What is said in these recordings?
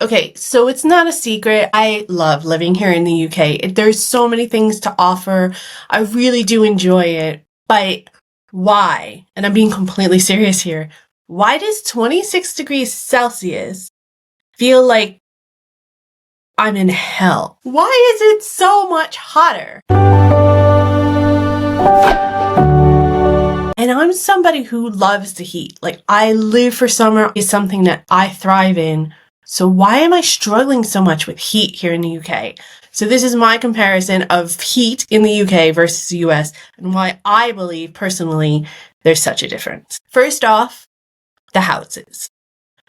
Okay, so it's not a secret. I love living here in the UK. There's so many things to offer. I really do enjoy it. But why? And I'm being completely serious here. Why does 26 degrees Celsius feel like I'm in hell? Why is it so much hotter? And I'm somebody who loves the heat. Like, I live for summer. It's something that I thrive in. So why am I struggling so much with heat here in the UK? So this is my comparison of heat in the UK versus the US and why I believe personally there's such a difference. First off, the houses.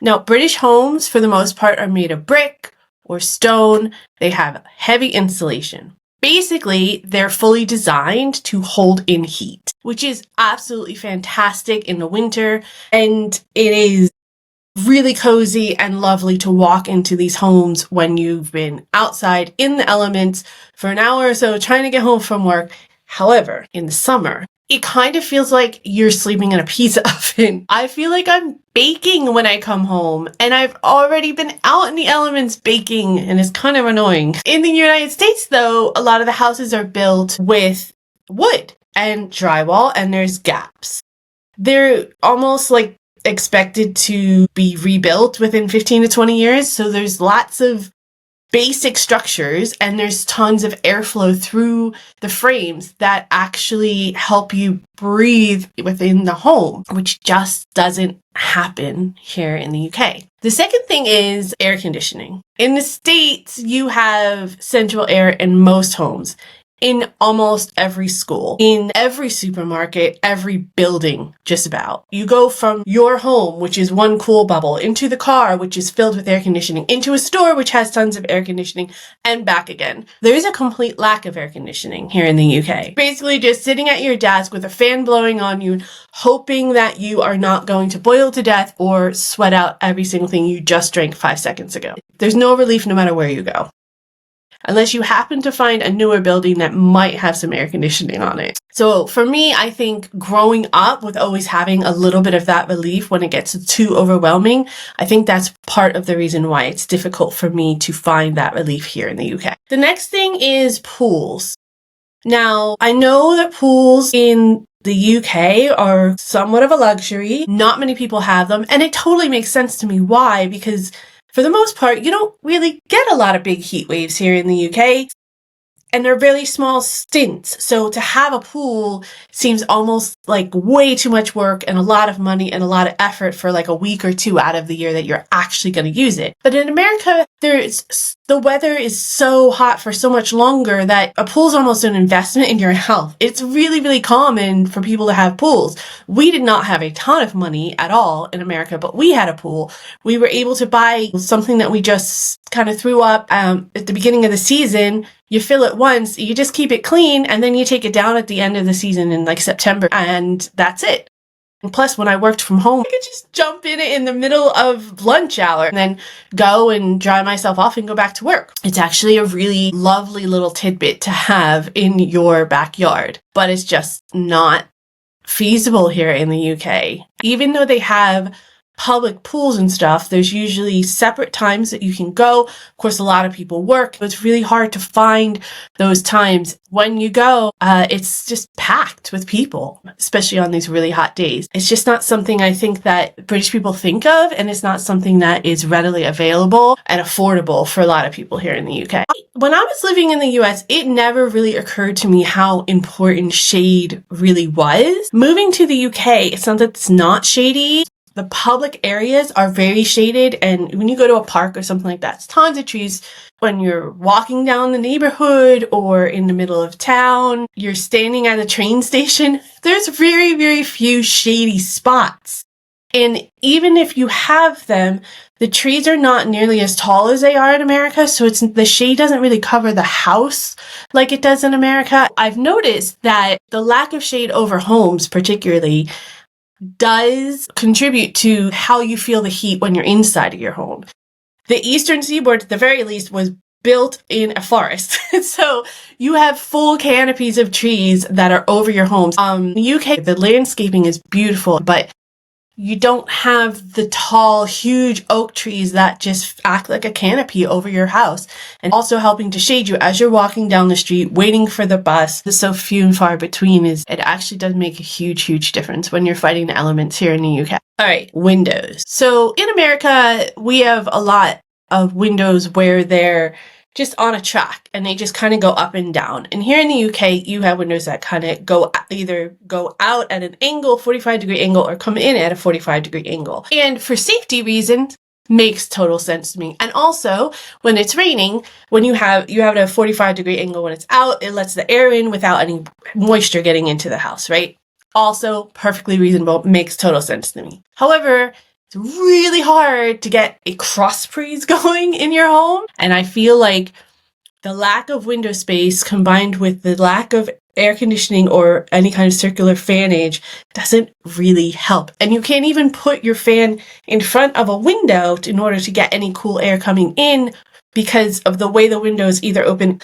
Now, British homes for the most part are made of brick or stone. They have heavy insulation. Basically, they're fully designed to hold in heat, which is absolutely fantastic in the winter. And it is really cozy and lovely to walk into these homes when you've been outside in the elements for an hour or so trying to get home from work. However, in the summer, it kind of feels like you're sleeping in a pizza oven. I feel like I'm baking when I come home, and I've already been out in the elements baking, and it's kind of annoying. In the United States, though, a lot of the houses are built with wood and drywall, and there's gaps. They're almost like expected to be rebuilt within 15 to 20 years, so there's lots of basic structures and there's tons of airflow through the frames that actually help you breathe within the home, which just doesn't happen here in the UK. The second thing is air conditioning. In the States, you have central air in most homes, in almost every school, in every supermarket, every building, just about. You go from your home, which is one cool bubble, into the car, which is filled with air conditioning, into a store, which has tons of air conditioning, and back again. There is a complete lack of air conditioning here in the UK. Basically just sitting at your desk with a fan blowing on you, hoping that you are not going to boil to death or sweat out every single thing you just drank 5 seconds ago. There's no relief no matter where you go, unless you happen to find a newer building that might have some air conditioning on it. So for me, I think growing up with always having a little bit of that relief when it gets too overwhelming, I think that's part of the reason why it's difficult for me to find that relief here in the UK. The next thing is pools. Now, I know that pools in the UK are somewhat of a luxury. Not many people have them, and it totally makes sense to me. Why? Because for the most part, you don't really get a lot of big heat waves here in the UK, and they're really small stints. So to have a pool seems almost like way too much work and a lot of money and a lot of effort for like a week or two out of the year that you're actually going to use it. But in America, the weather is so hot for so much longer that a pool is almost an investment in your health. It's really, really common for people to have pools. We did not have a ton of money at all in America, but we had a pool. We were able to buy something that we just kind of threw up at the beginning of the season. You fill it once, you just keep it clean, and then you take it down at the end of the season in like September, and that's it. And plus, when I worked from home, I could just jump in it in the middle of lunch hour and then go and dry myself off and go back to work. It's actually a really lovely little tidbit to have in your backyard, but it's just not feasible here in the UK. Even though they have public pools and stuff, there's usually separate times that you can go. Of course, a lot of people work, but it's really hard to find those times. When you go, it's just packed with people, especially on these really hot days. It's just not something I think that British people think of, and it's not something that is readily available and affordable for a lot of people here in the UK. When I was living in the US, it never really occurred to me how important shade really was. Moving to the UK, it's not that it's not shady. The public areas are very shaded, and when you go to a park or something like that, it's tons of trees. When you're walking down the neighborhood or in the middle of town, you're standing at a train station, there's very, very few shady spots. And even if you have them, the trees are not nearly as tall as they are in America, so the shade doesn't really cover the house like it does in America. I've noticed that the lack of shade over homes particularly does contribute to how you feel the heat when you're inside of your home. The eastern seaboard, at the very least, was built in a forest. So you have full canopies of trees that are over your homes. In the UK, the landscaping is beautiful, but You don't have the tall, huge oak trees that just act like a canopy over your house and also helping to shade you as you're walking down the street, waiting for the bus. The so few and far between it actually does make a huge, huge difference when you're fighting the elements here in the UK. All right, windows. So in America, we have a lot of windows where they're just on a track and they just kind of go up and down. And here in the UK, you have windows that kind of either go out at an angle, 45-degree angle, or come in at a 45-degree angle. And for safety reasons, makes total sense to me. And also, when it's raining, when you have it at a 45-degree angle when it's out, it lets the air in without any moisture getting into the house, right? Also, perfectly reasonable, makes total sense to me. However, it's really hard to get a cross breeze going in your home. And I feel like the lack of window space combined with the lack of air conditioning or any kind of circular fanage doesn't really help. And you can't even put your fan in front of a window in order to get any cool air coming in because of the way the window is either open.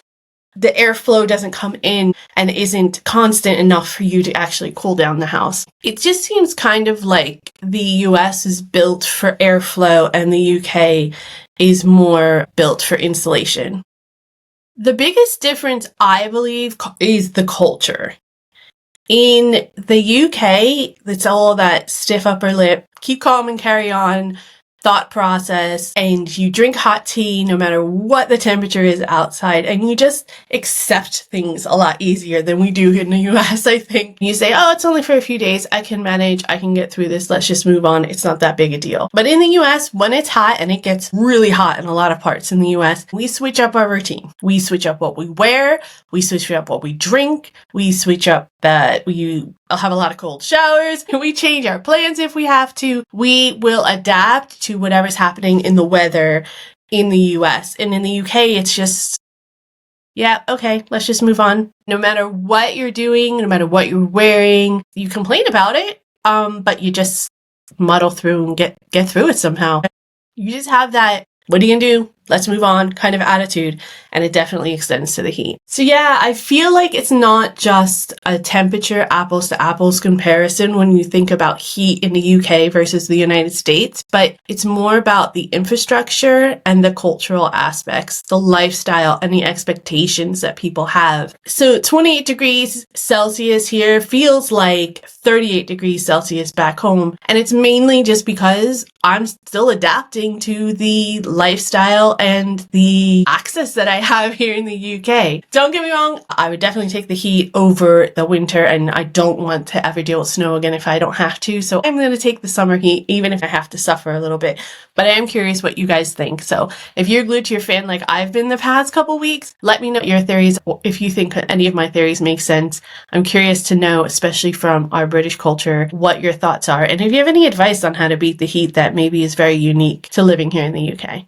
The airflow doesn't come in and isn't constant enough for you to actually cool down the house. It just seems kind of like the US is built for airflow and the UK is more built for insulation. The biggest difference, I believe, is the culture. In the UK, it's all that stiff upper lip, keep calm and carry on thought process, and you drink hot tea no matter what the temperature is outside, and you just accept things a lot easier than we do in the US, I think. You say, oh, it's only for a few days, I can manage, I can get through this, let's just move on, it's not that big a deal. But in the US, when it's hot, and it gets really hot in a lot of parts in the US, we switch up our routine. We switch up what we wear, we switch up what we drink, we switch up that I'll have a lot of cold showers. We change our plans if we have to. We will adapt to whatever's happening in the weather in the US. And in the UK, it's just, yeah, okay, let's just move on. No matter what you're doing, no matter what you're wearing, you complain about it, but you just muddle through and get through it somehow. You just have that, what are you gonna do? Let's move on kind of attitude, and it definitely extends to the heat. So yeah, I feel like it's not just a temperature apples to apples comparison when you think about heat in the UK versus the United States, but it's more about the infrastructure and the cultural aspects, the lifestyle and the expectations that people have. So 28 degrees Celsius here feels like 38 degrees Celsius back home, and it's mainly just because I'm still adapting to the lifestyle and the access that I have here in the UK. Don't get me wrong, I would definitely take the heat over the winter, and I don't want to ever deal with snow again if I don't have to. So I'm going to take the summer heat, even if I have to suffer a little bit. But I am curious what you guys think. So if you're glued to your fan like I've been the past couple weeks, let me know your theories, if you think any of my theories make sense. I'm curious to know, especially from our British culture, what your thoughts are. And if you have any advice on how to beat the heat that maybe is very unique to living here in the UK.